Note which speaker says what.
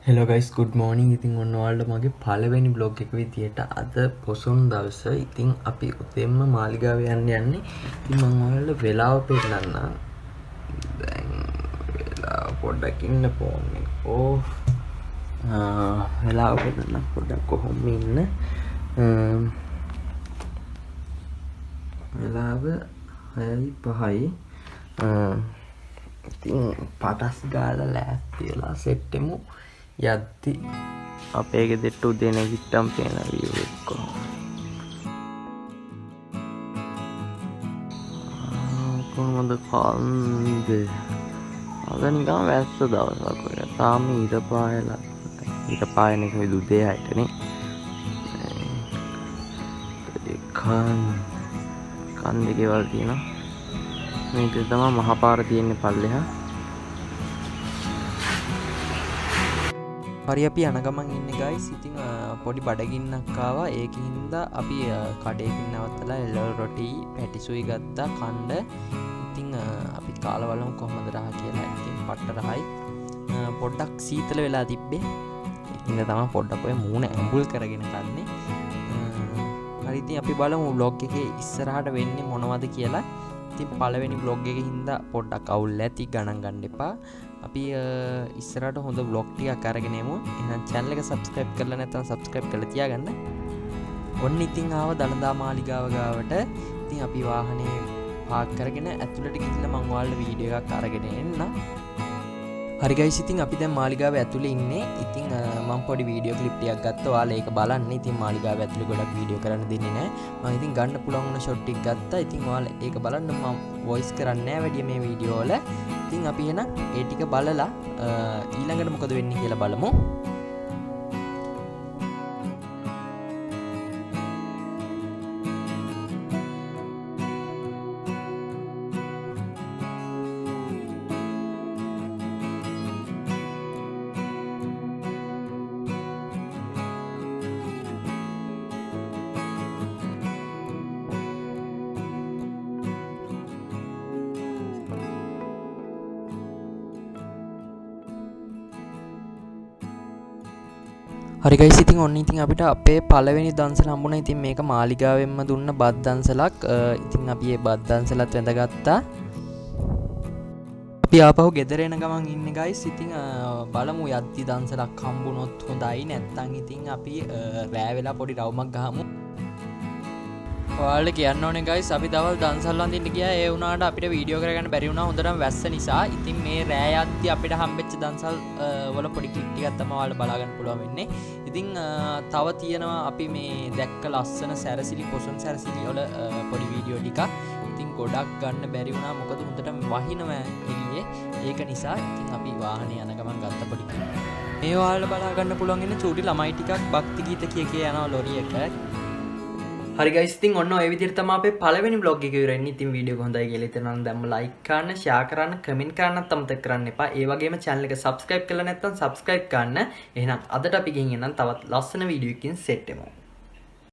Speaker 1: Hello guys, good morning. ඉතින් ඔන්න ඔයාලට මගේ පළවෙනි බ්ලොග් එක විදියට අද පොසොන් දවස. ඉතින් අපි උදෙන්ම මාලිගාවේ යන්නේ. ඉතින් මම ඔයාලට වෙලාව පෙන්නන්නම්. දැන් වෙලාව පොඩ්ඩක් ඉන්න ෆෝන් එක. වෙලාව පෙන්නන්න පොඩ්ඩක් කොහොම ඉන්න. වෙලාව 6:05යි. ඉතින් පටස් ගාලා ලෑස්ති වෙලා සෙට් වෙමු. යද්දි අපේ ගෙදරට උදේ නැගිට්ටම් පේන view එක කොහොමද කන්ද අද නිකන් වැස්ස දවසක් වගේ තාම ඊට පායන එක උදේ 6ටනේ කන් දෙකේ වල තියෙනවා මේක තමයි මහපාර තියෙන්නේ පල්ලෙහා
Speaker 2: හරි අපි යන ගමන් ඉන්නේ guys. ඉතින් පොඩි බඩගින්නක් ආවා. ඒකින් හින්දා අපි කඩේකින් නවත්තලා එළවලු රොටි පැටිසුයි ගත්තා කන්න. ඉතින් අපි කාලා බලමු කොහොමද රහ කියලා. ඉතින් පට්ට රහයි. පොඩ්ඩක් සීතල වෙලා තිබ්බේ. ඒකින්ද තමයි පොඩ්ඩක් ඔය මූණ ඇඹුල් කරගෙන කන්නේ. හරි ඉතින් අපි බලමු vlog එකේ ඉස්සරහට වෙන්නේ මොනවද කියලා. ඉතින් පළවෙනි vlog එකේ හින්දා පොඩ්ඩක් අවුල් ඇති ගණන් ගන්න එපා. අපි ඉස්සරහට හොඳ vlog ටිකක් අරගෙන එමු. එහෙනම් channel එක subscribe කරලා නැත්නම් subscribe කරලා තියාගන්න. ඔන්න ඉතින් ආව දළදා මාලිගාව ගාවට. ඉතින් අපි වාහනේ පාක් කරගෙන ඇතුළට ගිහිල්ලා මම ඔයාලට වීඩියෝ එකක් අරගෙන එන්න. හරි guys ඉතින් අපි දැන් මාලිගාව ඇතුළේ ඉන්නේ. ඉතින් මම පොඩි වීඩියෝ ක්ලිප් ටිකක් ගත්තා. ඔයාලා ඒක බලන්න. ඉතින් මාලිගාව ඇතුළේ ගොඩක් වීඩියෝ කරන්න දෙන්නේ නැහැ. මම ඉතින් ගන්න පුළුවන් වුණ ෂොට් ටික ගත්තා. ඉතින් ඔයාලා ඒක බලන්න මම වොයිස් කරන්නේ නැහැ වැඩි මේ වීඩියෝ වල. ඉතින් අපි එහෙනම් ඒ ටික බලලා ඊළඟට මොකද වෙන්නේ කියලා බලමු. හරි guys ඉතින් ඔන්න ඉතින් අපිට අපේ පළවෙනි දන්සල හම්බුණා. ඉතින් මේක මාලිගාවෙන්ම දුන්න බත් දන්සලක්. ඉතින් අපි මේ බත් දන්සලත් වැඳගත්තා. අපි ආපහු ගෙදර එන ගමන් ඉන්නේ guys. ඉතින් බලමු යද්දි දන්සලක් හම්බුනොත් හොඳයි. නැත්නම් ඉතින් අපි රෑ වෙලා පොඩි රවුමක් ගහමු. ඔයාලට කියන්න ඕනේ guys අපි දවල් දන්සල් වන්දින්න ගියා. ඒ වුණාට අපිට වීඩියෝ කරගන්න බැරි වුණා හොඳටම වැස්ස නිසා. ඉතින් මේ රෑ යද්දි අපිට හම්බෙච්ච දන්සල් වල පොඩි ක්ලිප් ටිකක් තමයි ඔයාලට බලා ගන්න පුළුවන් වෙන්නේ. ඉතින් තව තියෙනවා අපි මේ දැක්ක ලස්සන සැරසිලි පොසොන් සැරසිලි වල පොඩි වීඩියෝ ටිකක්. ඉතින් ගොඩක් ගන්න බැරි වුණා මොකද හොඳටම වහිනවා එළියේ. ඒක නිසා ඉතින් අපි වාහනේ යන ගමන් ගත්ත පොඩි ක්ලිප්. මේ ඔයාලට බලා ගන්න පුළුවන් ඉන්නේ චූටි ළමයි ටිකක් භක්ති ගීත කිය යනවා ලොරි එක. හරි guys ඉතින් ඔන්න ඔය විදිහට තමයි අපේ පළවෙනි vlog එක ඉවර වෙන්නේ. ඉතින් වීඩියෝ එක හොඳයි කියලා හිතනවා නම් දැම්ම like කරන්න, share කරන්න, comment කරන්නත් අමතක කරන්න එපා. ඒ වගේම channel එක subscribe කරලා නැත්නම් subscribe කරන්න. එහෙනම් අදට අපි ගෙන් එන්නම් තවත් ලස්සන වීඩියෝ එකකින් සෙට් වෙමු.